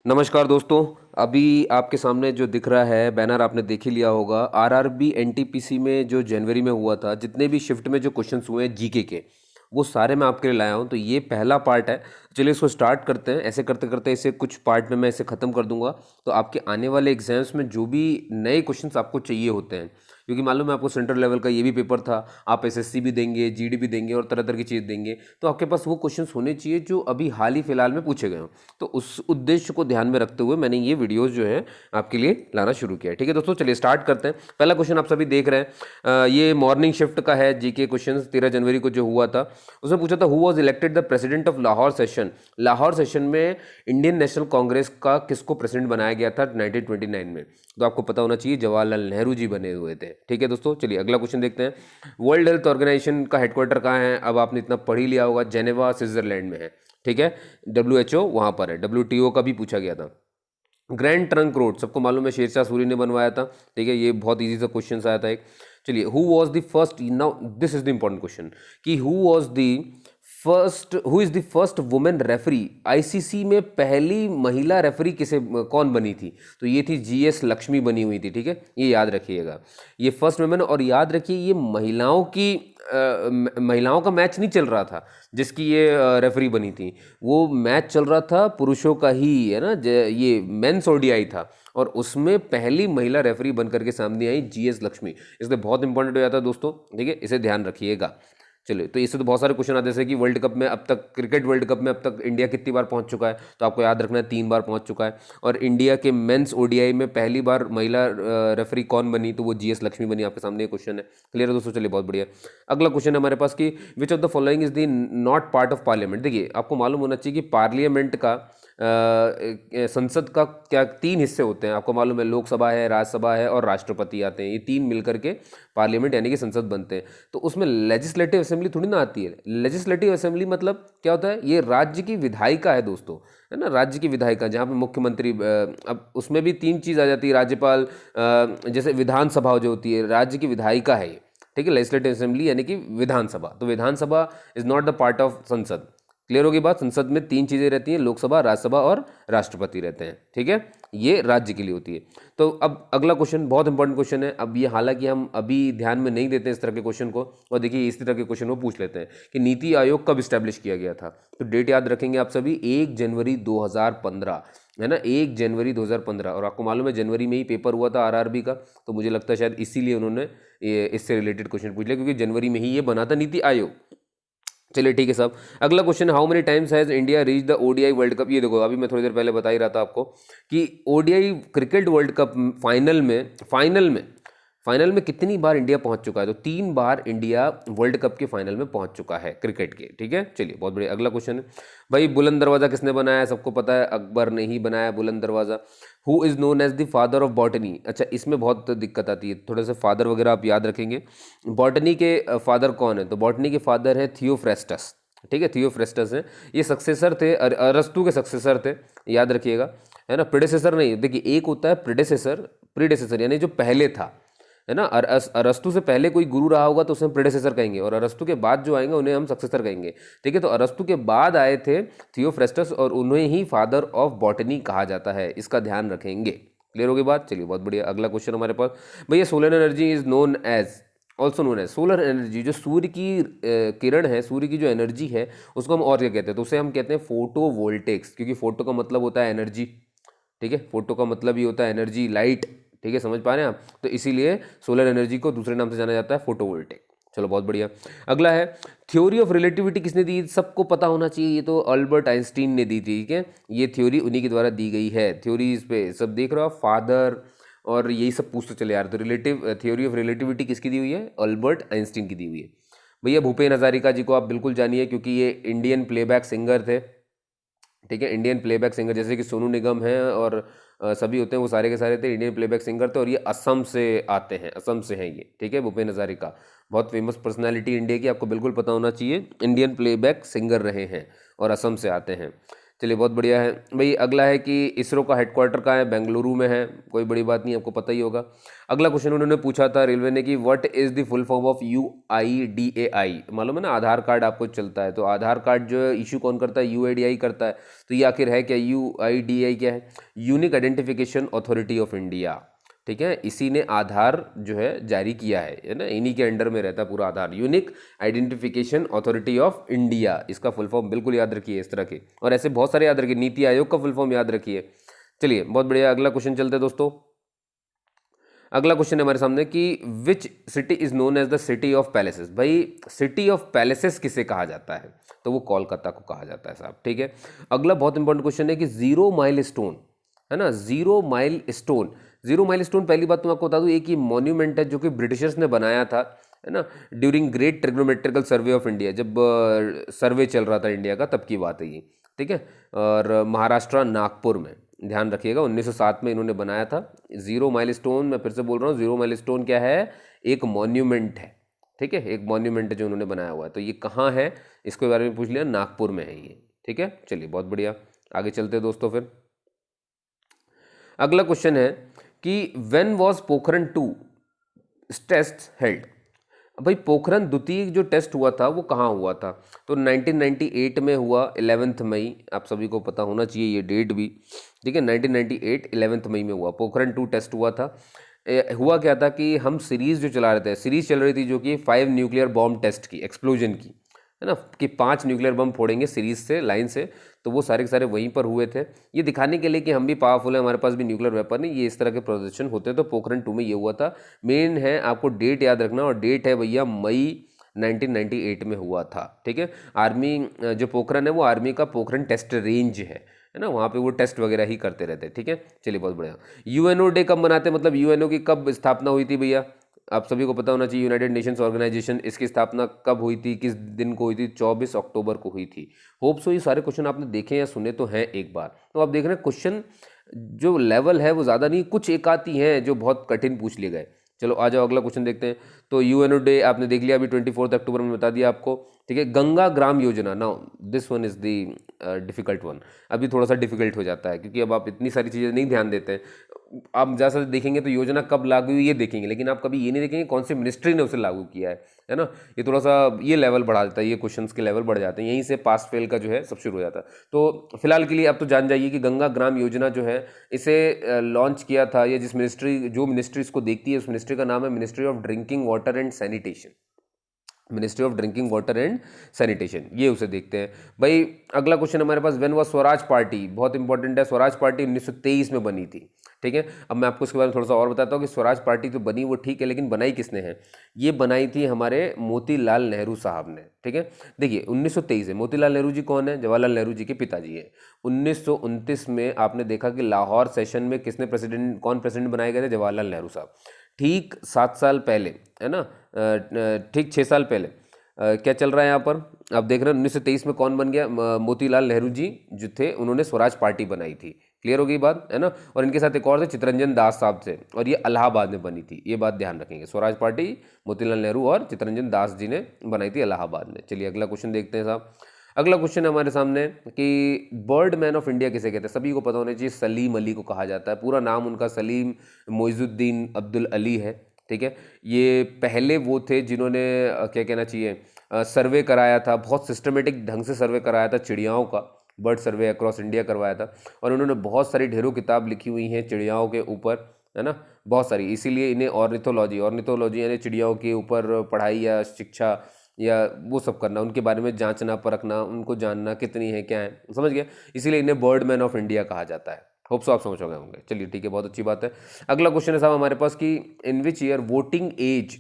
नमस्कार दोस्तों। अभी आपके सामने जो दिख रहा है बैनर आपने देख ही लिया होगा। आरआरबी एनटीपीसी में जो जनवरी में हुआ था, जितने भी शिफ्ट में जो क्वेश्चंस हुए हैं जीके के, वो सारे मैं आपके लिए लाया हूँ। तो ये पहला पार्ट है। चलिए इसको स्टार्ट करते हैं। ऐसे करते करते इसे कुछ पार्ट में मैं इसे ख़त्म कर दूंगा। तो आपके आने वाले एग्जाम्स में जो भी नए क्वेश्चंस आपको चाहिए होते हैं, क्योंकि मालूम है आपको सेंट्रल लेवल का ये भी पेपर था, आप एसएससी भी देंगे, जीडी भी देंगे और तरह तरह की चीज़ देंगे, तो आपके पास वो क्वेश्चंस होने चाहिए जो अभी हाल ही फिलहाल में पूछे गए हों। तो उस उद्देश्य को ध्यान में रखते हुए मैंने ये वीडियोस जो है आपके लिए लाना शुरू किया है। ठीक है दोस्तों, चलिए स्टार्ट करते हैं। पहला क्वेश्चन आप सभी देख रहे हैं, ये मॉर्निंग शिफ्ट का है। जीके क्वेश्चन 13 जनवरी को जो हुआ था, उसमें पूछा था who was elected the president of Lahore session. Lahore session में इंडियन नेशनल कांग्रेस का किसको प्रेसिडेंट बनाया गया था 1929 में। तो आपको पता होना चाहिए जवाहरलाल नेहरू जी बने हुए थे। ठीक है दोस्तों, चलिए अगला क्वेश्चन देखते हैं। वर्ल्ड हेल्थ ऑर्गेनाइजेशन का हेडक्वार्टर कहाँ है? अब आपने इतना पढ़ ही लिया होगा, जेनेवा स्विट्जरलैंड में है। ठीक है, WHO वहाँ पर है। WTO का भी पूछा गया था। ग्रैंड ट्रंक रोड सबको मालूम है, शेरशाह सूरी ने बनवाया था। ठीक है, ये बहुत इजी सा क्वेश्चन आया था एक। चलिए, who was the first, now this is the important question, कि who is the first women referee. ICC में पहली महिला रेफरी कौन बनी थी? तो ये थी GS लक्ष्मी बनी हुई थी। ठीक है, ये याद रखिएगा, ये फर्स्ट वुमेन। और याद रखिए ये महिलाओं का मैच नहीं चल रहा था जिसकी ये रेफरी बनी थी, वो मैच चल रहा था पुरुषों का ही, है ना। ये मेंस ODI था और उसमें पहली महिला रेफरी बन करके सामने आई GS लक्ष्मी। इसलिए बहुत इंपॉर्टेंट हो जाता है दोस्तों। ठीक है, इसे ध्यान रखिएगा। चलिए, तो इससे तो बहुत सारे क्वेश्चन आते हैं, जैसे कि वर्ल्ड कप में अब तक, क्रिकेट वर्ल्ड कप में अब तक इंडिया कितनी बार पहुंच चुका है? तो आपको याद रखना है 3 बार पहुंच चुका है। और इंडिया के मेंस ODI में पहली बार महिला रेफरी कौन बनी? तो वो GS लक्ष्मी बनी। आपके सामने ये क्वेश्चन है। क्लियर है दोस्तों? चलिए बहुत बढ़िया। अगला क्वेश्चन है हमारे पास कि which of the following is the not part of parliament. देखिए, आपको मालूम होना चाहिए कि पार्लियामेंट का संसद का क्या 3 हिस्से होते हैं। आपको मालूम है, लोकसभा है, राज्यसभा है और राष्ट्रपति आते हैं। ये 3 मिलकर के पार्लियामेंट यानी कि संसद बनते हैं। तो उसमें लेजिस्लेटिव असेंबली थोड़ी ना आती है। लेजिस्लेटिव असेंबली मतलब क्या होता है? ये राज्य की विधायिका है दोस्तों, है ना। राज्य की विधायिका, जहाँ पे मुख्यमंत्री, अब उसमें भी 3 चीज़ आ जाती है। राज्यपाल, जैसे विधानसभा जो होती है, राज्य की विधायिका है ये। ठीक है, लेजिस्लेटिव असेंबली यानी कि विधानसभा। तो Vidhansabha is not the part of Sansad. Clear होगी बात? संसद में 3 चीज़ें रहती हैं, लोकसभा, राज्यसभा और राष्ट्रपति रहते हैं। ठीक है, ये राज्य के लिए होती है। तो अब अगला क्वेश्चन बहुत इंपॉर्टेंट क्वेश्चन है। अब ये हालांकि हम अभी ध्यान में नहीं देते इस तरह के क्वेश्चन को, और देखिए इसी तरह के क्वेश्चन को पूछ लेते हैं कि नीति आयोग कब स्टैब्लिश किया गया था। तो डेट याद रखेंगे आप सभी, 1 जनवरी 2015, है ना। 1 जनवरी 2015। और आपको मालूम है जनवरी में ही पेपर हुआ था आरआरबी का, तो मुझे लगता है शायद इसीलिए उन्होंने इससे रिलेटेड क्वेश्चन पूछ लिया, क्योंकि जनवरी में ही ये बना था नीति आयोग। चलिए ठीक है साहब। अगला question, how many times has India reach the ODI world cup. ये देखो, अभी मैं थोड़ी देर पहले बता ही रहा था आपको कि ODI cricket world cup final में कितनी बार इंडिया पहुंच चुका है। तो 3 बार इंडिया वर्ल्ड कप के फाइनल में पहुंच चुका है क्रिकेट के। ठीक है, चलिए बहुत बढ़िया। अगला क्वेश्चन है, भाई बुलंद दरवाजा किसने बनाया है? सबको पता है, अकबर ने ही बनाया Buland Darwaza. Who is known as the father of botany. अच्छा, इसमें बहुत दिक्कत आती है, थोड़े से फादर वगैरह आप याद रखेंगे। बॉटनी के फादर कौन है? तो बॉटनी के फादर है थियोफ्रेस्टस। ठीक है, थियोफ्रेस्टस है। ये सक्सेसर थे, अरस्तु के सक्सेसर थे, याद रखिएगा, है ना। प्रेडेसेसर नहीं, देखिए एक होता है प्रेडेसेसर, प्रीडेसेसर यानी जो पहले था, है ना। अरस्तु से पहले कोई गुरु रहा होगा तो उसे हम प्रेडेसेसर कहेंगे, और अरस्तु के बाद जो आएंगे उन्हें हम सक्सेसर कहेंगे। ठीक है, तो अरस्तु के बाद आए थे थियोफ्रेस्टस, और उन्हें ही फादर ऑफ बॉटनी कहा जाता है। इसका ध्यान रखेंगे। क्लियर होगी बात? चलिए बहुत बढ़िया। अगला क्वेश्चन हमारे पास, भैया solar energy is known as, also known as, solar energy, जो सूर्य की किरण है, सूर्य की जो एनर्जी है, उसको हम और क्या कहते हैं? तो उसे हम कहते हैं फोटो वोल्टेक्स, क्योंकि फोटो का मतलब होता है एनर्जी। ठीक है, फोटो का मतलब ही होता है एनर्जी, लाइट। ठीक है, समझ पा रहे हैं आप? तो इसीलिए सोलर एनर्जी को दूसरे नाम से जाना जाता है फोटोवोल्टेक। चलो बहुत बढ़िया। अगला है, थ्योरी ऑफ रिलेटिविटी किसने दी? सबको पता होना चाहिए, ये तो अल्बर्ट आइंस्टीन ने दी थी। ठीक है, ये थ्योरी उन्हीं के द्वारा दी गई है। थ्योरीज पे सब देख रहे हो आप, फादर और यही सब पूछते चले यार। तो थ्योरी ऑफ रिलेटिविटी किसकी दी हुई है? अल्बर्ट आइंस्टीन की दी हुई है। भैया भूपेन हजारिका जी को आप बिल्कुल जानिए, क्योंकि ये इंडियन प्लेबैक सिंगर थे। ठीक है, इंडियन प्लेबैक सिंगर, जैसे कि सोनू निगम है और सभी होते हैं, वो सारे के सारे थे इंडियन प्लेबैक सिंगर थे। और ये असम से आते हैं, असम से हैं ये। ठीक है, भूपेन हजारिका बहुत फेमस पर्सनालिटी इंडिया की, आपको बिल्कुल पता होना चाहिए। इंडियन प्लेबैक सिंगर रहे हैं और असम से आते हैं। चलिए बहुत बढ़िया है भाई। अगला है कि इसरो का हेडक्वार्टर कहाँ है? बेंगलुरु में है, कोई बड़ी बात नहीं, आपको पता ही होगा। अगला क्वेश्चन उन्होंने पूछा था रेलवे ने कि what is the full form of UIDAI? मालूम है ना, आधार कार्ड आपको चलता है, तो आधार कार्ड जो इशू कौन करता है? UIDAI करता है। तो ये आखिर है क्या? UIDAI क्या है? Unique identification authority of India. ठीक है, इसी ने आधार जो है जारी किया है ना, इन्हीं के अंडर में रहता है पूरा Aadhaar. Unique identification authority of India, इसका फुल फॉर्म बिल्कुल याद रखिए इस तरह के, और ऐसे बहुत सारे याद रखिए। नीति आयोग का फुल फॉर्म याद रखिए। चलिए बहुत बढ़िया, अगला क्वेश्चन चलते हैं दोस्तों। अगला क्वेश्चन है हमारे सामने कि which city is known as the city of palaces? भाई सिटी ऑफ पैलेसेस किसे कहा जाता है? तो वो कोलकाता को कहा जाता है साहब। ठीक है, अगला बहुत इंपॉर्टेंट क्वेश्चन है कि जीरो माइल स्टोन, है ना, zero mile stone. Zero mile stone, पहली बात तो मैं आपको बता दूं, एक ही मॉन्यूमेंट है जो कि ब्रिटिशर्स ने बनाया था, है ना, during great trigonometrical survey of India, जब सर्वे चल रहा था इंडिया का, तब की बात है ये। ठीक है, और महाराष्ट्र नागपुर में, ध्यान रखिएगा, 1907 में इन्होंने बनाया था। जीरो माइल स्टोन, मैं फिर से बोल रहा हूँ, जीरो माइल स्टोन क्या है? एक मॉन्यूमेंट है। ठीक है, एक मॉन्यूमेंट है जो उन्होंने बनाया हुआ है। तो ये कहाँ है, इसके बारे में पूछ लिया, नागपुर में है ये। ठीक है, चलिए बहुत बढ़िया, आगे चलते हैं दोस्तों। फिर अगला क्वेश्चन है कि when was Pokhran 2 test held? भाई पोखरण द्वितीय जो टेस्ट हुआ था वो कहाँ हुआ था? तो 1998 में हुआ, 11 मई, आप सभी को पता होना चाहिए ये डेट भी। ठीक है, 1998 11 मई में हुआ, पोखरण 2 टेस्ट हुआ था। हुआ क्या था कि हम सीरीज जो चला रहे थे, सीरीज चल रही थी जो कि 5 न्यूक्लियर बॉम्ब टेस्ट की, एक्सप्लोजन की, है ना, कि 5 न्यूक्लियर बम फोड़ेंगे सीरीज से, लाइन से। तो वो सारे के सारे वहीं पर हुए थे, ये दिखाने के लिए कि हम भी पावरफुल हैं, हमारे पास भी न्यूक्लियर वेपन है, ये इस तरह के प्रदर्शन होते हैं। तो पोखरण 2 में ये हुआ था। मेन है आपको डेट याद रखना, और डेट है भैया मई 1998 में हुआ था। ठीक है, आर्मी जो पोखरण है वो आर्मी का पोखरण टेस्ट रेंज है ना, वहाँ पे वो टेस्ट वगैरह ही करते रहते हैं। ठीक है, चलिए बहुत बढ़िया। यूएनओ डे कब मनाते हैं? मतलब यूएनओ की कब स्थापना हुई थी भैया? आप सभी को पता होना चाहिए, यूनाइटेड नेशंस ऑर्गेनाइजेशन, इसकी स्थापना कब हुई थी, किस दिन को हुई थी? 24 अक्टूबर को हुई थी। होप सो ये सारे क्वेश्चन आपने देखे या सुने तो हैं एक बार। तो आप देख रहे हैं क्वेश्चन जो लेवल है वो ज़्यादा नहीं, कुछ एक आती हैं जो बहुत कठिन पूछ लिए गए। चलो आ जाओ, अगला क्वेश्चन देखते हैं। तो यूएनओ डे आपने देख लिया अभी, 24 अक्टूबर में बता दिया आपको। ठीक है, Ganga Gram Yojana, now this one is the difficult one. अभी थोड़ा सा डिफिकल्ट हो जाता है क्योंकि अब आप इतनी सारी चीज़ें नहीं ध्यान देते हैं। आप ज़्यादा देखेंगे तो योजना कब लागू हुई ये देखेंगे, लेकिन आप कभी ये नहीं देखेंगे कौन सी मिनिस्ट्री ने उसे लागू किया है ना। ये थोड़ा सा ये लेवल बढ़ा देता है, ये क्वेश्चंस के लेवल बढ़ जाते हैं, यहीं से पास फेल का जो है सब शुरू हो जाता है। तो फिलहाल के लिए आप तो जान जाइए कि गंगा ग्राम योजना जो है, इसे लॉन्च किया था, ये जिस मिनिस्ट्री, जो मिनिस्ट्री इसको देखती है, उस मिनिस्ट्री का नाम है ministry of drinking water and sanitation. Ministry of drinking water and sanitation, ये उसे देखते हैं भाई। अगला क्वेश्चन हमारे पास, व्हेन वाज स्वराज पार्टी? बहुत इंपॉर्टेंट है, स्वराज पार्टी 1923 में बनी थी। ठीक है, अब मैं आपको इसके बारे में थोड़ा सा और बताता हूँ कि स्वराज पार्टी तो बनी वो ठीक है, लेकिन बनाई किसने है? ये बनाई थी हमारे मोतीलाल नेहरू साहब ने। ठीक है, देखिए 1923 है, मोतीलाल नेहरू जी कौन है? जवाहरलाल नेहरू जी के पिताजी हैं। 1929 में आपने देखा कि लाहौर सेशन में किसने प्रेसिडेंट, कौन प्रेसिडेंट बनाए गए थे? जवाहरलाल नेहरू साहब। ठीक 7 साल पहले, है ना, ठीक 6 साल पहले क्या चल रहा है यहाँ पर? आप देख रहे हैं 1923 में कौन बन गया? मोतीलाल नेहरू जी जो थे, उन्होंने स्वराज पार्टी बनाई थी। क्लियर हो गई बात, है ना। और इनके साथ एक और थे, चित्तरंजन दास साहब थे, और ये इलाहाबाद में बनी थी, ये बात ध्यान रखेंगे। स्वराज पार्टी मोतीलाल नेहरू और चित्तरंजन दास जी ने बनाई थी इलाहाबाद में। चलिए अगला क्वेश्चन देखते हैं साहब। अगला क्वेश्चन है हमारे सामने कि बर्ड मैन ऑफ इंडिया किसे कहते हैं? सभी को पता होना चाहिए, सलीम अली को कहा जाता है। पूरा नाम उनका सलीम मोइजुद्दीन अब्दुल अली है। ठीक है, ये पहले वो थे जिन्होंने क्या कहना चाहिए, सर्वे कराया था, बहुत सिस्टमेटिक ढंग से सर्वे कराया था चिड़ियाओं का, बर्ड सर्वे अक्रॉस इंडिया करवाया था। और उन्होंने बहुत सारी ढेरों किताब लिखी हुई हैं चिड़ियाओं के ऊपर, है ना, बहुत सारी। इसीलिए इन्हें ऑर्निथोलॉजी, ऑर्निथोलॉजी यानी चिड़ियाओं के ऊपर पढ़ाई या शिक्षा या वो सब करना, उनके बारे में जांचना परखना, उनको जानना कितनी है क्या है, समझ गया, इसीलिए इन्हें बर्ड मैन ऑफ इंडिया कहा जाता है। होप सो आप समझ गए होंगे। चलिए ठीक है, बहुत अच्छी बात है। अगला क्वेश्चन है साहब हमारे पास कि in which year voting as,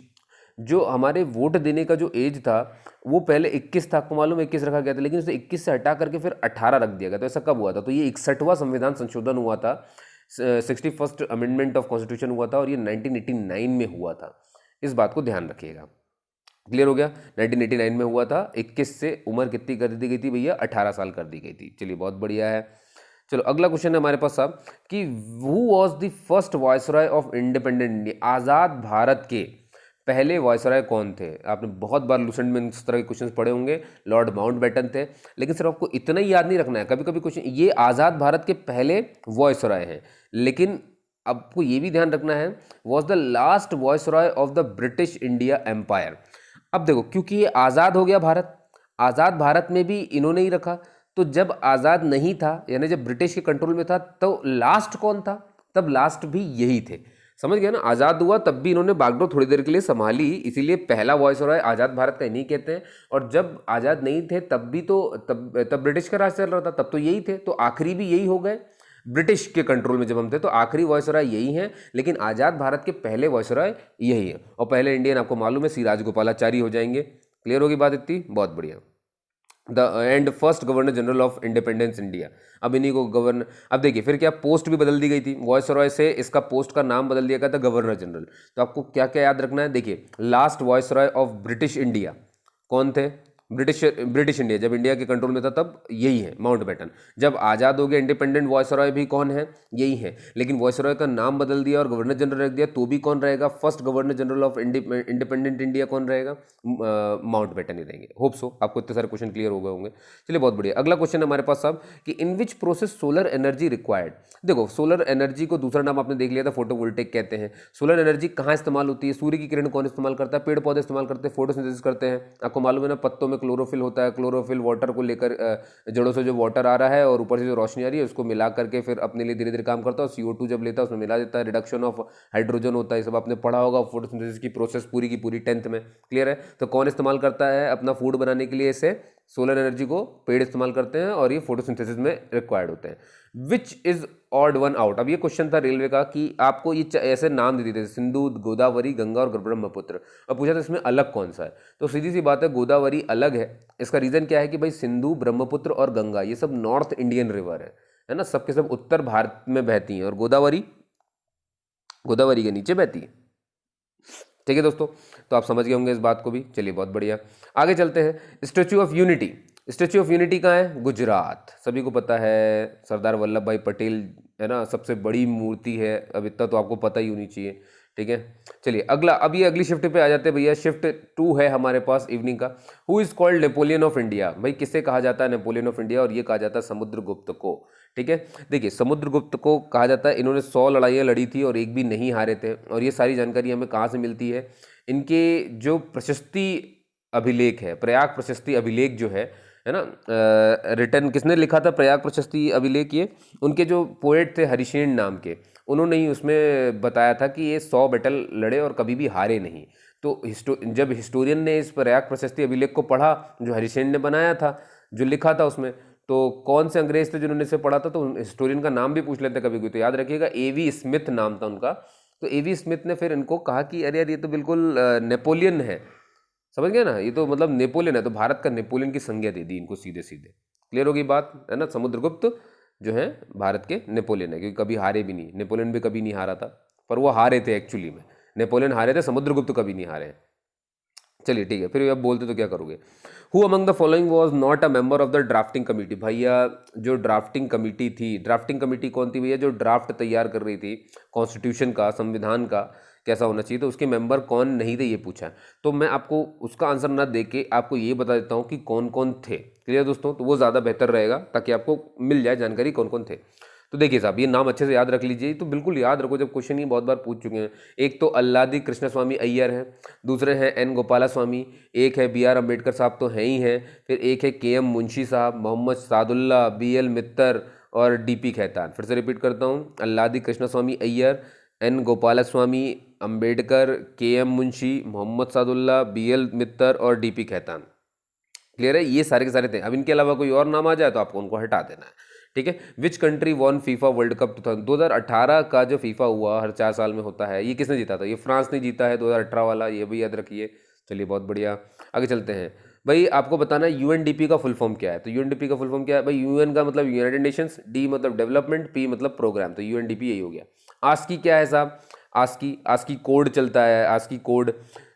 जो हमारे वोट देने का जो एज था वो पहले 21 था, आपको मालूम है 21 रखा गया था, लेकिन उसे 21 से हटा करके फिर 18 रख दिया गया। तो ऐसा कब हुआ था? तो ये 61वां संविधान संशोधन हुआ था, 61st अमेंडमेंट ऑफ कॉन्स्टिट्यूशन हुआ था, और ये 1989 में हुआ था। इस बात को ध्यान रखिएगा। क्लियर हो गया, 1989 में हुआ था। 21 से उम्र कितनी कर दी गई थी भैया? 18 साल कर दी गई थी। चलिए बहुत बढ़िया है। चलो अगला क्वेश्चन है हमारे पास साहब कि who was the first viceroy of independent India? आज़ाद भारत के पहले वायसराय कौन थे? आपने बहुत बार लूसेंट में इस तरह के क्वेश्चन पढ़े होंगे, लॉर्ड माउंटबेटन थे। लेकिन सिर्फ आपको इतना ही याद नहीं रखना है, कभी कभी क्वेश्चन, ये आज़ाद भारत के पहले वायसराय हैं, लेकिन आपको ये भी ध्यान रखना है, was the last viceroy of the British India empire. अब देखो, क्योंकि ये आज़ाद हो गया भारत, आज़ाद भारत में भी इन्होंने ही रखा, तो जब आज़ाद नहीं था, यानी जब ब्रिटिश के कंट्रोल में था, तो लास्ट कौन था? तब लास्ट भी यही थे। समझ गया ना? आज़ाद हुआ तब भी इन्होंने बागडोर थोड़ी देर के लिए संभाली, इसीलिए पहला वायसराय आज़ाद भारत का इन्हीं कहते हैं। और जब आज़ाद नहीं थे तब भी तो तब ब्रिटिश का राज चल रहा था, तब तो यही थे, तो आखिरी भी यही हो गए। ब्रिटिश के कंट्रोल में जब हम थे तो आखिरी वायसराय यही हैं, लेकिन आज़ाद भारत के पहले वायसराय यही है। और पहले इंडियन आपको मालूम है सी राजगोपालाचारी हो जाएंगे। क्लियर होगी बात इतनी? बहुत बढ़िया। The end first governor general of independence India. अब इन्हीं को गवर्नर, अब देखिए फिर क्या पोस्ट भी बदल दी गई थी, वायसरॉय से इसका पोस्ट का नाम बदल दिया गया था गवर्नर जनरल। तो आपको क्या क्या याद रखना है? देखिए, last viceroy of British India कौन थे? ब्रिटिश इंडिया जब इंडिया के कंट्रोल में था तब यही है, माउंटबेटन। जब आज़ाद हो गया इंडिपेंडेंट, वायसरॉय भी कौन है? यही है। लेकिन वायसरॉय का नाम बदल दिया और गवर्नर जनरल रख दिया, तो भी कौन रहेगा? First governor general of independent India कौन रहेगा? माउंटबेटन ही रहेंगे। होप सो आपको इतने सारे क्वेश्चन क्लियर हो गए होंगे। चलिए बहुत बढ़िया। अगला क्वेश्चन हमारे पास साहब कि in which process solar energy required. देखो, सोलर एनर्जी को दूसरा नाम आपने देख लिया था, फोटोवोल्टेक कहते हैं। सोलर एनर्जी कहाँ इस्तेमाल होती है? सूर्य की किरण कौन इस्तेमाल करता है? पेड़ पौधे इस्तेमाल करते हैं, फोटोसिंथेसिस करते हैं। आपको मालूम है ना, पत्तों में क्लोरोफिल होता है, क्लोरोफिल वाटर को लेकर, जड़ों से जो वाटर आ रहा है और ऊपर से जो रोशनी आ रही है उसको मिला करके फिर अपने लिए धीरे धीरे काम करता है, और CO2 जब लेता है उसमें मिला देता है, रिडक्शन ऑफ हाइड्रोजन होता है। ये सब आपने पढ़ा होगा फोटोसिंथेसिस की प्रोसेस पूरी की पूरी 10th में। क्लियर है? तो कौन इस्तेमाल करता है अपना फूड बनाने के लिए? इसे सोलर एनर्जी को पेड़ इस्तेमाल करते हैं, और ये फोटोसिंथेसिस में रिक्वायर्ड होते हैं। Which is odd one out. अब ये क्वेश्चन था रेलवे का कि आपको ये ऐसे नाम दे दिए थे, सिंधु, गोदावरी, गंगा और ब्रह्मपुत्र, और पूछा था इसमें अलग कौन सा है। तो सीधी सी बात है, गोदावरी अलग है। इसका रीजन क्या है कि भाई सिंधु, ब्रह्मपुत्र और गंगा ये सब नॉर्थ इंडियन रिवर है ना, सबके सब उत्तर भारत में बहती हैं, और गोदावरी गोदावरी के नीचे बहती है। ठीक है दोस्तों, तो आप समझ गए होंगे इस बात को भी। चलिए बहुत बढ़िया, आगे चलते हैं। Statue of unity. Statue of unity कहाँ है? गुजरात। सभी को पता है, सरदार वल्लभ भाई पटेल है ना, सबसे बड़ी मूर्ति है। अब इतना तो आपको पता ही होनी चाहिए। ठीक है, चलिए अगला, अब ये अगली शिफ्ट पे आ जाते हैं भैया। शिफ्ट 2 है हमारे पास इवनिंग का। Who is called Napoleon of India. भाई किसे कहा जाता है नेपोलियन ऑफ इंडिया? और ये कहा जाता है समुद्रगुप्त को। ठीक है, देखिए समुद्रगुप्त को कहा जाता है, इन्होंने 100 लड़ाइयाँ लड़ी थी और एक भी नहीं हारे थे। और ये सारी जानकारी हमें कहाँ से मिलती है? इनके जो प्रशस्ति अभिलेख है, प्रयाग प्रशस्ति अभिलेख जो है ना, रिटर्न किसने लिखा था प्रयाग प्रशस्ति अभिलेख? ये उनके जो पोएट थे हरिशेन नाम के, उन्होंने ही उसमें बताया था कि ये 100 बैटल लड़े और कभी भी हारे नहीं। तो जब हिस्टोरियन ने इस प्रयाग प्रशस्ति अभिलेख को पढ़ा, जो हरिशेन ने बनाया था, जो लिखा था उसमें, तो कौन से अंग्रेज थे जिन्होंने इसे पढ़ा था? तो हिस्टोरियन का नाम भी पूछ लेते कभी कोई, तो याद रखिएगा A.V. स्मिथ नाम था उनका। तो A.V. स्मिथ ने फिर इनको कहा कि अरे यार ये तो बिल्कुल नेपोलियन है। समझ गए ना, ये तो मतलब नेपोलियन है, तो भारत का नेपोलियन की संज्ञा दे दी इनको सीधे सीधे। क्लियर होगी बात है ना? समुद्रगुप्त जो है भारत के नेपोलियन है, क्योंकि कभी हारे भी नहीं। नेपोलियन भी कभी नहीं हारा था, पर वो हारे थे एक्चुअली में। नेपोलियन हारे थे, समुद्रगुप्त कभी नहीं हारे। चलिए ठीक है, फिर अब बोलते तो क्या करोगे? Who among the following was not a member of the drafting committee. भैया जो ड्राफ्टिंग कमिटी थी, ड्राफ्टिंग कमिटी कौन थी भैया? जो ड्राफ्ट तैयार कर रही थी कॉन्स्टिट्यूशन का, संविधान का कैसा होना चाहिए, तो उसके मेंबर कौन नहीं थे ये पूछा। तो मैं आपको उसका आंसर ना दे के आपको ये बता देता हूँ कि कौन कौन थे। क्लियर दोस्तों? तो वो ज़्यादा बेहतर रहेगा, ताकि आपको मिल जाए जानकारी कौन कौन थे। तो देखिए साहब, ये नाम अच्छे से याद रख लीजिए, तो बिल्कुल याद रखो, जब क्वेश्चन ही बहुत बार पूछ चुके हैं। एक तो अल्लादी कृष्ण स्वामी अय्यर हैं, दूसरे हैं N गोपाला स्वामी, एक है B.R. अम्बेडकर साहब तो हैं ही हैं, फिर एक है K.M. मुंशी साहब, मोहम्मद सादुल्ला, B.L. मित्तर और D.P. खैतान। फिर से रिपीट करता हूँ, अल्लादी कृष्ण स्वामी अय्यर, N गोपाला स्वामी, अम्बेडकर, K.M. मुंशी, मोहम्मद सादुल्ला, B.L. मित्तर और D.P. खैतान। क्लियर है? ये सारे के सारे थे। अब इनके अलावा कोई और नाम आ जाए तो आपको उनको हटा देना है। ठीक है, which country won FIFA world cup 2018 का जो फीफा हुआ हर 4 साल में होता है, ये किसने जीता था? ये फ्रांस ने जीता है 2018 वाला, ये भी याद रखिए। चलिए बहुत बढ़िया, आगे चलते हैं। भाई आपको बताना है UNDP का फुल फॉर्म क्या है। तो UNDP का फुल फॉर्म क्या है भाई? UN का मतलब यूनाइटेड नेशंस, D मतलब डेवलपमेंट, P मतलब प्रोग्राम, तो UNDP यही हो गया। आस्की क्या है साहब? आस्की कोड चलता है, आस्की कोड।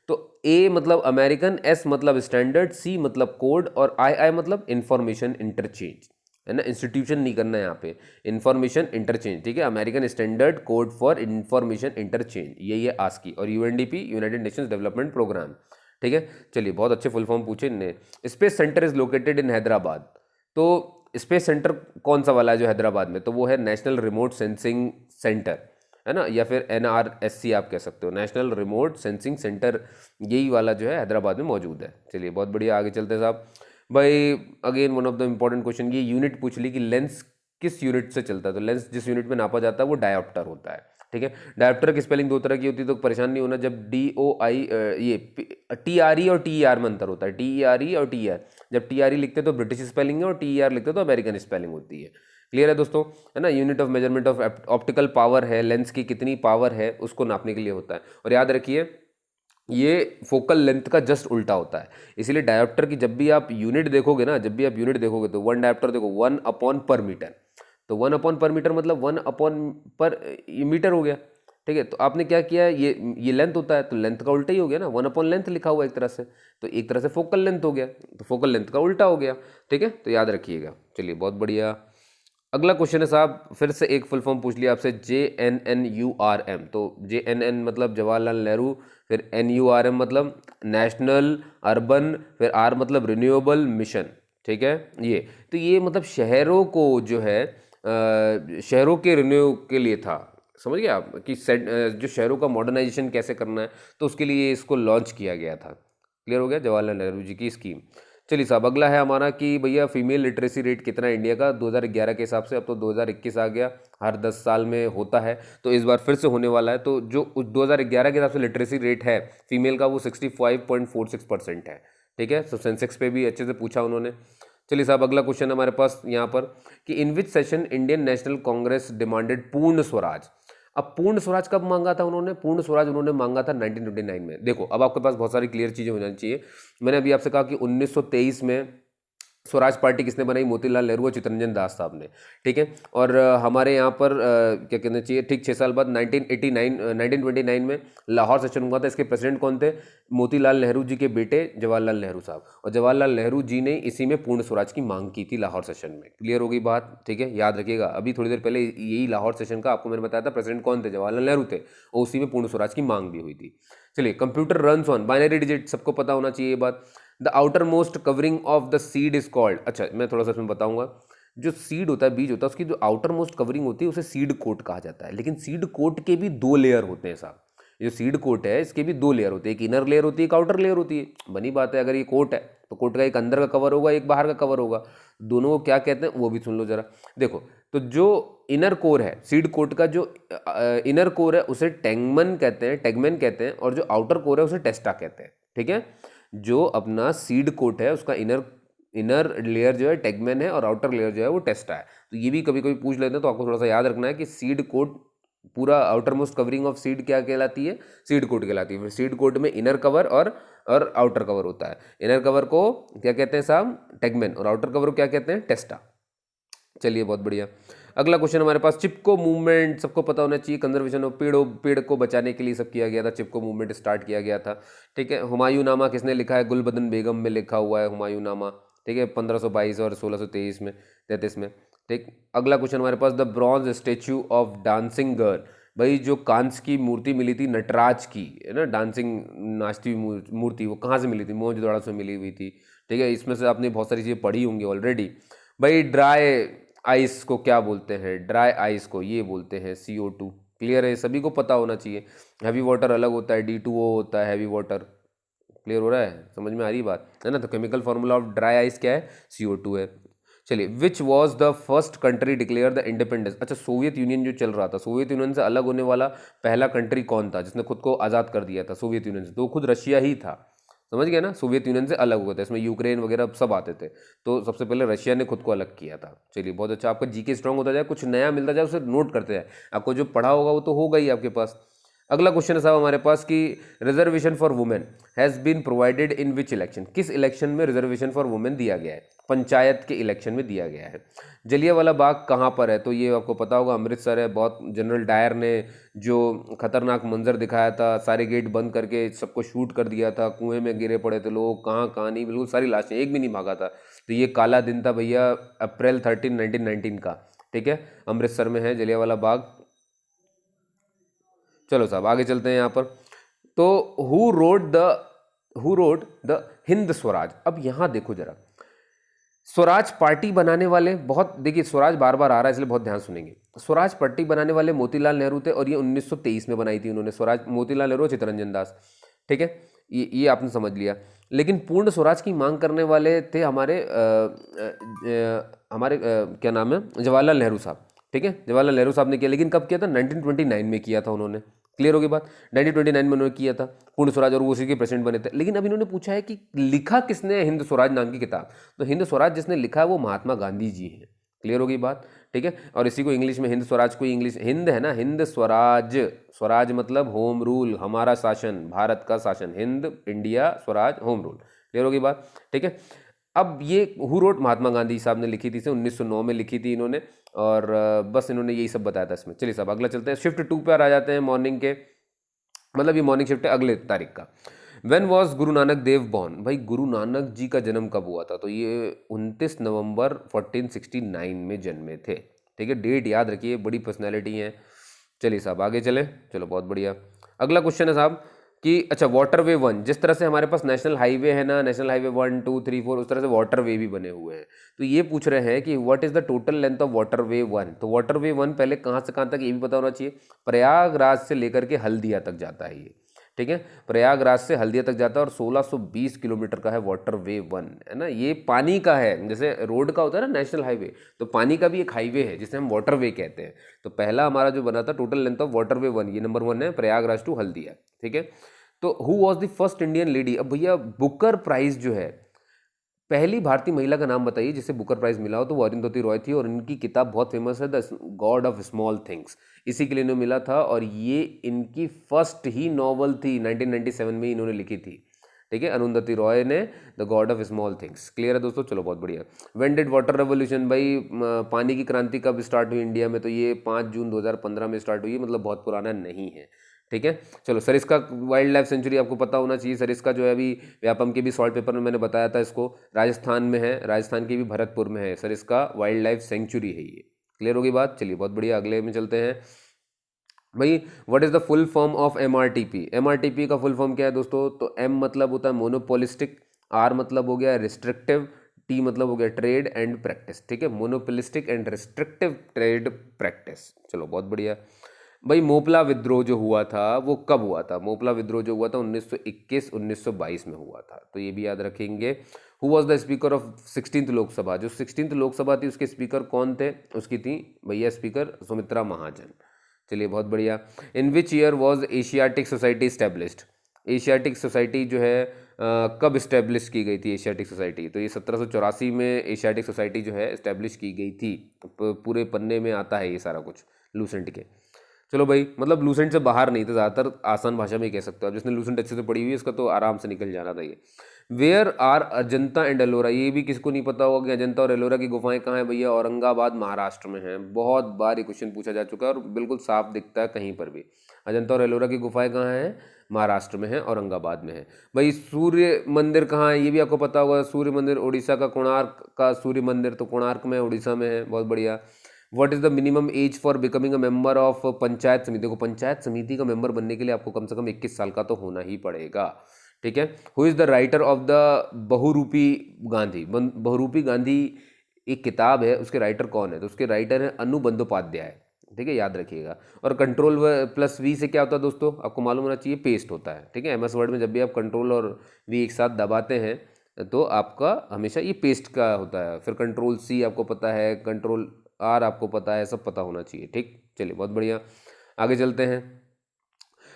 तो A मतलब अमेरिकन, S मतलब स्टैंडर्ड, C मतलब कोड और आई मतलब इंफॉर्मेशन इंटरचेंज। है ना, इंस्टीट्यूशन नहीं करना है यहाँ पे, इंफॉर्मेशन इंटरचेंज, ठीक है, American standard code for information interchange, यही है आस्की, और UNDP united nations development programme, ठीक है। चलिए बहुत अच्छे फुल फॉर्म पूछे इनने। Space centre is located in Hyderabad, तो स्पेस सेंटर कौन सा वाला है जो हैदराबाद में, तो वो है नेशनल रिमोट सेंसिंग सेंटर, है ना, या फिर NRSC आप कह सकते हो, नेशनल रिमोट सेंसिंग सेंटर, यही वाला जो है हैदराबाद में मौजूद है। चलिए बहुत बढ़िया, आगे चलते हैं साहब। भाई again one of the important question, ये यूनिट पूछ ली कि लेंस किस यूनिट से चलता है, तो लेंस जिस यूनिट में नापा जाता है वो डायोप्टर होता है, ठीक है। डायोप्टर की स्पेलिंग दो तरह की होती है, तो परेशान नहीं होना, जब DOI ये TRE और TER में अंतर होता है, TERE और TER, जब TRE लिखते हैं तो ब्रिटिश स्पेलिंग है और TER लिखते हैं तो अमेरिकन स्पेलिंग होती है। क्लियर है दोस्तों, है ना। Unit of measurement of optical power है, लेंस की कितनी पावर है उसको नापने के लिए होता है, और याद रखिए ये फोकल लेंथ का जस्ट उल्टा होता है, इसीलिए डायोप्टर की जब भी आप यूनिट देखोगे ना, जब भी आप यूनिट देखोगे तो वन डायोप्टर देखो 1/पर मीटर, तो 1/पर मीटर मतलब 1/पर मीटर हो गया, ठीक है। तो आपने क्या किया, ये लेंथ होता है तो लेंथ का उल्टा ही हो गया ना, 1/लेंथ लिखा हुआ एक तरह से, तो एक तरह से फोकल लेंथ हो गया, तो फोकल लेंथ का उल्टा हो गया, ठीक है, तो याद रखिएगा। चलिए बहुत बढ़िया, अगला क्वेश्चन है साहब, फिर से एक फुल फॉर्म पूछ लिया आपसे, JNNURM, तो JNN मतलब जवाहरलाल नेहरू, फिर NURM मतलब नेशनल अर्बन, फिर R मतलब रिन्यूएबल मिशन, ठीक है। ये मतलब शहरों को जो है शहरों के रिन्यू के लिए था, समझ गए आप कि जो शहरों का मॉडर्नाइजेशन कैसे करना है, तो उसके लिए इसको लॉन्च किया गया था। क्लियर हो गया, जवाहरलाल नेहरू जी की स्कीम। चलिए साहब अगला है हमारा कि भैया फीमेल लिटरेसी रेट कितना है इंडिया का 2011 के हिसाब से, अब तो 2021 आ गया, हर 10 साल में होता है, तो इस बार फिर से होने वाला है, तो जो 2011 के हिसाब से लिटरेसी रेट है फीमेल का वो 65.46% है, ठीक है। सो सेंसेक्स पे भी अच्छे से पूछा उन्होंने। चलिए साहब अगला क्वेश्चन है हमारे पास यहाँ पर कि in which session Indian National Congress demanded Purna Swaraj. अब पूर्ण स्वराज कब मांगा था उन्होंने, पूर्ण स्वराज उन्होंने मांगा था 1929 में। देखो अब आपके पास बहुत सारी क्लियर चीज़ें हो जानी चाहिए। मैंने अभी आपसे कहा कि 1923 में स्वराज पार्टी किसने बनाई, मोतीलाल नेहरू और चित्तरंजन दास साहब ने, ठीक है। और हमारे यहाँ पर क्या कहना चाहिए, ठीक 6 साल बाद 1929 में लाहौर सेशन हुआ था, इसके प्रेसिडेंट कौन थे, मोतीलाल नेहरू जी के बेटे जवाहरलाल नेहरू साहब, और जवाहरलाल नेहरू जी ने इसी में पूर्ण स्वराज की मांग की थी लाहौर सेशन में। क्लियर हो गई बात, ठीक है, याद रखिएगा। अभी थोड़ी देर पहले यही लाहौर सेशन का आपको मैंने बताया था प्रेसिडेंट कौन थे, जवाहरलाल नेहरू थे, और उसी में पूर्ण स्वराज की मांग भी हुई थी। चलिए computer runs on binary digit, सबको पता होना चाहिए ये बात। The outer most covering of the seed is called, अच्छा मैं थोड़ा सा इसमें बताऊंगा, जो सीड होता है, बीज होता है, उसकी जो आउटर मोस्ट कवरिंग होती है उसे सीड कोट कहा जाता है, लेकिन सीड कोट के भी दो लेयर होते हैं साहब। ये जो सीड कोट है इसके भी दो लेयर होती है, एक इनर लेयर होती है, एक आउटर लेयर होती है, बनी बात है। अगर ये कोट है तो कोट का एक अंदर का कवर होगा, एक बाहर का कवर होगा, दोनों को क्या कहते हैं वो भी सुन लो जरा। देखो तो जो इनर कोर है सीड कोट का, जो इनर कोर है उसे टेगमन कहते हैं, टेगमेन कहते हैं, और जो आउटर कोर है उसे टेस्टा कहते हैं, ठीक है। जो अपना सीड कोट है उसका इनर इनर लेयर जो है टेगमेन है और आउटर लेयर जो है वो टेस्टा है। तो ये भी कभी कभी पूछ लेते हैं, तो आपको थोड़ा सा याद रखना है कि सीड कोट पूरा outer most covering of seed क्या कहलाती है, सीड कोट कहलाती है। फिर सीड कोट में इनर कवर और आउटर कवर होता है। इनर कवर को क्या कहते हैं साहब, टेगमेन, और आउटर कवर को क्या कहते हैं, टेस्टा। चलिए बहुत बढ़िया, अगला क्वेश्चन हमारे पास, चिपको मूवमेंट सबको पता होना चाहिए, कंजर्वेशन ऑफ पेड़ को बचाने के लिए सब किया गया था, चिपको मूवमेंट स्टार्ट किया गया था, ठीक है। हुमायूं नामा किसने लिखा है, गुलबदन बेगम में लिखा हुआ है हुमायूं नामा, ठीक है, 1522 और 1623 में 33 में, ठीक। अगला क्वेश्चन हमारे पास, the bronze statue of dancing girl, भाई जो कांस की मूर्ति मिली थी नटराज की, है ना, डांसिंग नाचती हुई मूर्ति, वो कहाँ से मिली थी, मोहनजोदड़ो से मिली हुई थी, ठीक है। इसमें से आपने बहुत सारी चीज़ें पढ़ी होंगी ऑलरेडी। भाई ड्राई आइस को क्या बोलते हैं, ड्राई आइस को ये बोलते हैं CO2। क्लियर है, सभी को पता होना चाहिए। हैवी वाटर अलग होता है, D2O होता है हैवी वाटर। क्लियर हो रहा है, समझ में आ रही बात है ना। तो chemical formula of dry ice क्या है, CO2 है। चलिए, which was the first country declare the independence, अच्छा सोवियत यूनियन जो चल रहा था, सोवियत यूनियन से अलग होने वाला पहला कंट्री कौन था जिसने खुद को आज़ाद कर दिया था सोवियत यूनियन से, तो खुद रशिया ही था। समझ गए ना, सोवियत यूनियन से अलग हुआ था, इसमें यूक्रेन वगैरह सब आते थे, तो सबसे पहले रशिया ने खुद को अलग किया था। चलिए बहुत अच्छा, आपका जीके स्ट्रांग होता जाए, कुछ नया मिलता जाए उसे नोट करते जाए, आपको जो पढ़ा होगा वो तो होगा ही आपके पास। अगला क्वेश्चन है साहब हमारे पास कि reservation for women has been provided in which election, किस इलेक्शन में रिजर्वेशन फॉर वुमेन दिया गया है, पंचायत के इलेक्शन में दिया गया है। जलियांवाला बाग कहाँ पर है, तो ये आपको पता होगा अमृतसर है। बहुत जनरल डायर ने जो खतरनाक मंजर दिखाया था, सारे गेट बंद करके सबको शूट कर दिया था, कुएं में गिरे पड़े थे लोग, कहाँ कहाँ नहीं, बिल्कुल सारी लाशें, एक भी नहीं भागा था, तो ये काला दिन था भैया, अप्रैल 13 1919 का, ठीक है, अमृतसर में है जलियांवाला बाग। चलो साहब आगे चलते हैं यहाँ पर। तो who wrote the Hind Swaraj. अब यहाँ देखो जरा, स्वराज पार्टी बनाने वाले, बहुत देखिए स्वराज बार बार आ रहा है इसलिए बहुत ध्यान सुनेंगे। स्वराज पार्टी बनाने वाले मोतीलाल नेहरू थे और ये 1923 में बनाई थी उन्होंने स्वराज, मोतीलाल नेहरू और चित्तरंजन दास, ठीक है, ये आपने समझ लिया। लेकिन पूर्ण स्वराज की मांग करने वाले थे हमारे क्या नाम है, जवाहरलाल नेहरू साहब, ठीक है, जवाहरलाल नेहरू साहब ने किया, लेकिन कब किया था, 1929 में किया था उन्होंने। क्लियर होगी बात, 1929 में उन्होंने किया था पूर्ण स्वराज, और वो उसी के प्रेसिडेंट बने थे। लेकिन अब इन्होंने पूछा है कि लिखा किसने हिंद स्वराज नाम की किताब, तो हिंद स्वराज जिसने लिखा है वो महात्मा गांधी जी हैं। क्लियर होगी बात, ठीक है। और इसी को इंग्लिश में हिंद स्वराज को, इंग्लिश हिंद है ना, हिंद स्वराज, स्वराज मतलब होम रूल, हमारा शासन, भारत का शासन, Hind India, Swaraj home rule. Clear होगी बात, ठीक है। अब ये हु रोट, महात्मा गांधी साहब ने लिखी थी, इसे 1909 में लिखी थी इन्होंने, और बस इन्होंने यही सब बताया था इसमें। चलिए साहब अगला चलते हैं, शिफ्ट 2 पर आ जाते हैं, मॉर्निंग के, मतलब ये मॉर्निंग शिफ्ट है अगले तारीख का। When was Guru Nanak Dev born, भाई गुरु नानक जी का जन्म कब हुआ था, तो ये 29 नवंबर 1469 में जन्मे थे, ठीक है, डेट याद रखिए, बड़ी पर्सनैलिटी हैं। चलिए साहब आगे चले, चलो बहुत बढ़िया। अगला क्वेश्चन है साहब कि अच्छा वाटरवे 1, जिस तरह से हमारे पास नेशनल हाईवे है ना, नेशनल हाईवे 1 2 3 4, उस तरह से वाटरवे भी बने हुए हैं। तो ये पूछ रहे हैं कि what is the total length of waterway 1। तो वाटरवे 1 पहले कहाँ से कहाँ तक ये भी पता होना चाहिए, प्रयागराज से लेकर के हल्दिया तक जाता है ये, ठीक है, प्रयागराज से हल्दिया तक जाता है, और 1620 किलोमीटर का है वाटरवे 1, है ना। ये पानी का है, जैसे रोड का होता है ना नेशनल हाईवे, तो पानी का भी एक हाईवे है जिसे हम वाटरवे कहते हैं। तो पहला हमारा जो बना था टोटल लेंथ ऑफ वाटरवे 1, ये नंबर 1 है, प्रयागराज टू हल्दिया, ठीक है। तो who was the first Indian lady, अब भैया बुकर प्राइज जो है, पहली भारतीय महिला का नाम बताइए जिसे बुकर प्राइज मिला हो, तो वो अरुंधति रॉय थी, और इनकी किताब बहुत फेमस है, the God of small things, इसी के लिए इन्हें मिला था, और ये इनकी फर्स्ट ही नॉवल थी, 1997 में इन्होंने लिखी थी, ठीक है, अरुंधति रॉय ने the God of small things. Clear है दोस्तों, चलो बहुत बढ़िया। व्हेन डिड वाटर रेवोल्यूशन, भाई पानी की क्रांति कब स्टार्ट हुई इंडिया में, तो ये 5 जून 2015 में स्टार्ट हुई, मतलब बहुत पुराना नहीं है, ठीक है। चलो सरिस्का वाइल्ड लाइफ सेंचुरी आपको पता होना चाहिए, सरिस्का जो है अभी व्यापम के भी सॉल्ट पेपर में मैंने बताया था, इसको राजस्थान में है, राजस्थान के भी भरतपुर में है, सरिस्का वाइल्ड लाइफ सेंचुरी है ये। क्लियर होगी बात, चलिए बहुत बढ़िया, अगले में चलते हैं। भाई what is the full form of MRTP, MRTP का फुल फॉर्म क्या है दोस्तों, तो एम मतलब होता है मोनोपोलिस्टिक, आर मतलब हो गया रिस्ट्रिक्टिव, टी मतलब हो गया ट्रेड एंड प्रैक्टिस, ठीक है, monopolistic and restrictive trade practice. चलो बहुत बढ़िया। भाई मोपला विद्रोह जो हुआ था वो कब हुआ था, मोपला विद्रोह जो हुआ था 1921 1922 में हुआ था, तो ये भी याद रखेंगे। Who was the speaker of 16th Lok Sabha, जो 16th लोकसभा थी उसके स्पीकर कौन थे, उसकी थी भैया स्पीकर सुमित्रा महाजन। चलिए बहुत बढ़िया। In which year was Asiatic Society established, Asiatic Society जो है कब इस्टेब्लिश की गई थी एशियाटिक सोसाइटी, तो ये 1784 में एशियाटिक सोसाइटी जो है इस्टेब्लिश की गई थी। पूरे पन्ने में आता है ये सारा कुछ लूसेंट के। चलो भाई, मतलब लूसेंट से बाहर नहीं था, ज़्यादातर आसान भाषा में ही कह सकते हो आप, जिसने लूसेंट अच्छे से पढ़ी हुई है इसका तो आराम से निकल जाना था ये। Where are Ajanta and Ellora, ये भी किसको नहीं पता होगा कि अजंता और एलोरा की गुफाएं कहाँ हैं भैया, औरंगाबाद महाराष्ट्र में हैं। बहुत बार ये क्वेश्चन पूछा जा चुका है और बिल्कुल साफ दिखता है कहीं पर भी, अजंता और एलोरा की गुफाएं कहाँ हैं, महाराष्ट्र में है, औरंगाबाद में है। भाई सूर्य मंदिर कहाँ है, ये भी आपको पता होगा, सूर्य मंदिर उड़ीसा का, कोणार्क का सूर्य मंदिर तो कोणार्क में उड़ीसा में है, बहुत बढ़िया। What is the minimum age for becoming a member of panchayat समिति, देखो पंचायत समिति का मेंबर बनने के लिए आपको कम से कम 21 साल का तो होना ही पड़ेगा, ठीक है। Who is the writer of the Bahurupi Gandhi, Bahurupi Gandhi एक किताब है, उसके राइटर कौन है, तो उसके राइटर हैं अनु बंदोपाध्याय, ठीक है, याद रखिएगा। और कंट्रोल प्लस वी से क्या होता है दोस्तों, आपको मालूम होना चाहिए, पेस्ट होता है, ठीक है। एमएस वर्ड में जब भी आप कंट्रोल और वी एक साथ दबाते हैं तो आपका हमेशा ये पेस्ट का होता है। फिर कंट्रोल सी आपको पता है, कंट्रोल आर आपको पता है, सब पता होना चाहिए, ठीक। चलिए बहुत बढ़िया, आगे चलते हैं।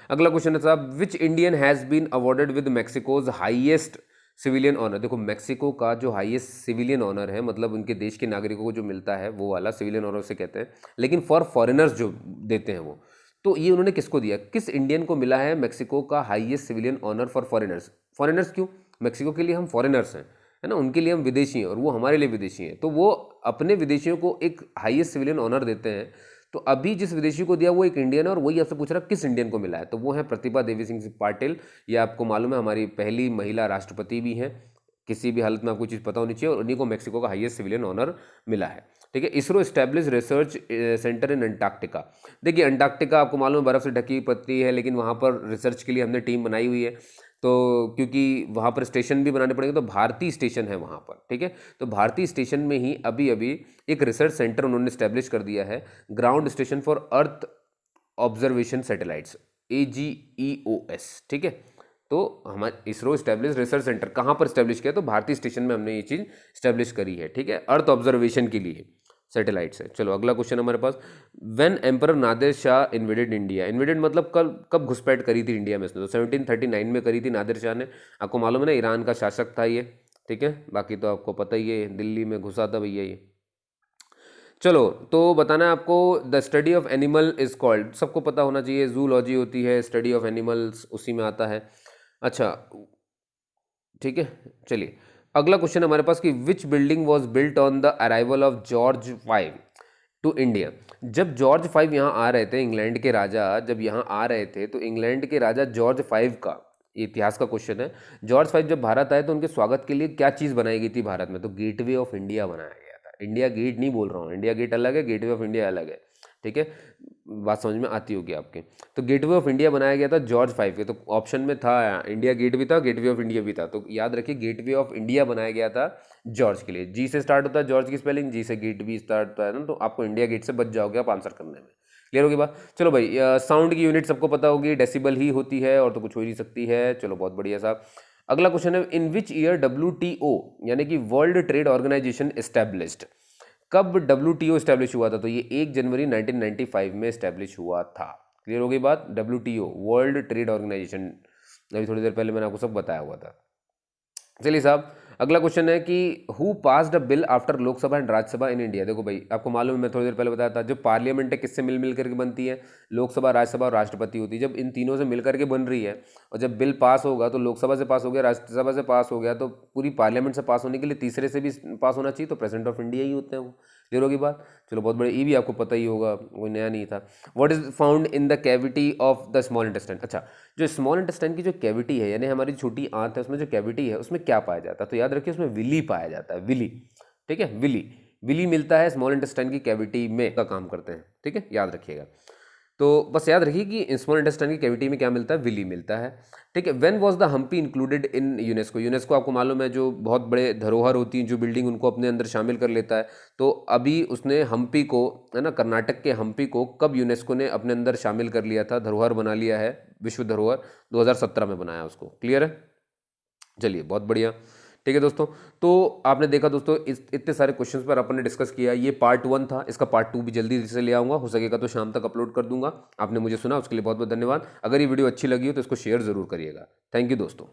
अगला क्वेश्चन है साहब, which Indian has been awarded with Mexico's highest civilian honour, देखो मैक्सिको का जो हाईएस्ट सिविलियन ऑनर है, मतलब उनके देश के नागरिकों को जो मिलता है वो वाला सिविलियन ऑनर से कहते हैं, लेकिन फॉर फॉरेनर्स जो देते हैं वो, तो ये उन्होंने किसको दिया, किस इंडियन को मिला है मैक्सिको का highest civilian honour for foreigners. Foreigners क्यों, मैक्सिको के लिए हम फॉरेनर्स हैं, है ना, उनके लिए हम विदेशी हैं और वो हमारे लिए विदेशी हैं, तो वो अपने विदेशियों को एक हाईएस्ट सिविलियन ऑनर देते हैं। तो अभी जिस विदेशी को दिया वो एक इंडियन है, और वही आपसे पूछ रहा किस इंडियन को मिला है, तो वो है प्रतिभा देवी सिंह पाटिल। ये आपको मालूम है हमारी पहली महिला राष्ट्रपति भी हैं, किसी भी हालत में आपको चीज़ पता होनी चाहिए, और उन्हीं को मैक्सिको का हाईएस्ट सिविलियन ऑनर मिला है। ठीक है। इसरो एस्टैब्लिश रिसर्च सेंटर इन अंटार्कटिका। देखिए अंटार्कटिका आपको मालूम है बर्फ़ से ढकी पड़ती है, लेकिन वहाँ पर रिसर्च के लिए हमने टीम बनाई हुई है, तो क्योंकि वहाँ पर स्टेशन भी बनाने पड़ेंगे, तो भारतीय स्टेशन है वहाँ पर। ठीक है। तो भारतीय स्टेशन में ही अभी अभी एक रिसर्च सेंटर उन्होंने स्टैब्लिश कर दिया है, ground station for earth observation satellites, AGEOS। ठीक है। तो हमारे इसरो स्टैब्लिश रिसर्च सेंटर कहाँ पर स्टैब्लिश किया, तो भारतीय स्टेशन में हमने ये चीज़ स्टैब्लिश करी है। ठीक है। अर्थ ऑब्जर्वेशन के लिए सैटेलाइट्स है। चलो अगला क्वेश्चन हमारे पास, when emperor Nadir Shah invaded India. Invaded मतलब कब कब घुसपैठ करी थी इंडिया में इसने, तो 1739 में करी थी नादिर शाह ने। आपको मालूम है ना, ईरान का शासक था ये। ठीक है। बाकी तो आपको पता ही है, दिल्ली में घुसा था भैया ये। चलो तो बताना है आपको, the study of animal is called, सबको पता होना चाहिए, जूलॉजी होती है, स्टडी ऑफ एनिमल्स उसी में आता है। अच्छा ठीक है। चलिए अगला क्वेश्चन हमारे पास कि which building was built on the arrival of George five to India. जब जॉर्ज फाइव यहाँ आ रहे थे, इंग्लैंड के राजा जब यहाँ आ रहे थे, तो इंग्लैंड के राजा जॉर्ज फाइव का, ये इतिहास का क्वेश्चन है, जॉर्ज फाइव जब भारत आए तो उनके स्वागत के लिए क्या चीज़ बनाई गई थी भारत में, तो गेटवे ऑफ इंडिया बनाया गया था। इंडिया गेट नहीं बोल रहा हूँ, इंडिया गेट अलग है, गेटवे ऑफ इंडिया अलग है। ठीक है। बात समझ में आती होगी आपके। तो गेटवे ऑफ इंडिया बनाया गया था जॉर्ज फाइव के, तो ऑप्शन में था इंडिया गेट भी था, गेटवे ऑफ इंडिया भी था, तो याद रखिए गेटवे ऑफ इंडिया बनाया गया था जॉर्ज के लिए। जी से स्टार्ट होता है जॉर्ज की स्पेलिंग, जी से गेट भी स्टार्ट होता है ना, तो आपको इंडिया गेट से बच जाओगे आप आंसर करने में। क्लियर होगी बात। चलो भाई, साउंड की यूनिट सबको पता होगी, डेसिबल ही होती है, और तो कुछ हो ही नहीं सकती है। चलो बहुत बढ़िया साहब। अगला क्वेश्चन है, इन विच ईयर WTO यानी कि वर्ल्ड ट्रेड ऑर्गेनाइजेशन एस्टेब्लिश्ड, कब WTO स्टैब्लिश हुआ था, तो ये 1 जनवरी 1995 में स्टैब्लिश हुआ था। क्लियर हो गई बात। WTO वर्ल्ड ट्रेड ऑर्गेनाइजेशन, अभी थोड़ी देर पहले मैंने आपको सब बताया हुआ था। चलिए साहब अगला क्वेश्चन है कि who passed a bill after Lok Sabha and Rajya Sabha in India. देखो भाई आपको मालूम है, मैं थोड़ी देर पहले बताया था, जो पार्लियामेंट है किससे मिल करके बनती है, लोकसभा, राज्यसभा और राष्ट्रपति होती है। जब इन तीनों से मिल करके बन रही है, और जब बिल पास होगा तो लोकसभा से पास हो गया, राज्यसभा से पास हो गया, तो पूरी पार्लियामेंट से पास होने के लिए तीसरे से भी पास होना चाहिए, तो प्रेसिडेंट ऑफ इंडिया ही होते हैं वो। क्लियर होगी बात। चलो बहुत बड़े, ये भी आपको पता ही होगा, कोई नया नहीं था। What is found in the cavity of the small intestine. अच्छा, जो स्मॉल इंटेस्टाइन की जो कैविटी है, यानी हमारी छोटी आंत है, उसमें जो कैविटी है उसमें क्या पाया जाता है, तो याद रखिए उसमें विली पाया जाता है, विली। ठीक है। विली, विली मिलता है स्मॉल इंटेस्टाइन की कैविटी में, का काम करते हैं। ठीक है, याद रखिएगा। तो बस याद रखिए कि स्मॉल इंटेस्टाइन की कैविटी में क्या मिलता है, विली मिलता है। ठीक है। When was the Hampi included in UNESCO. UNESCO आपको मालूम है जो बहुत बड़े धरोहर होती हैं, जो बिल्डिंग उनको अपने अंदर शामिल कर लेता है, तो अभी उसने हम्पी को, है ना, कर्नाटक के हम्पी को कब यूनेस्को ने अपने अंदर शामिल कर लिया था, धरोहर बना लिया है, विश्व धरोहर, 2017 में बनाया उसको। क्लियर है। चलिए बहुत बढ़िया। ठीक है दोस्तों, तो आपने देखा दोस्तों, इस इतने सारे क्वेश्चंस पर अपन ने डिस्कस किया। ये पार्ट 1 था, इसका पार्ट 2 भी जल्दी से ले आऊँगा, हो सकेगा तो शाम तक अपलोड कर दूंगा। आपने मुझे सुना उसके लिए बहुत बहुत धन्यवाद। अगर ये वीडियो अच्छी लगी हो तो इसको शेयर ज़रूर करिएगा। थैंक यू दोस्तों।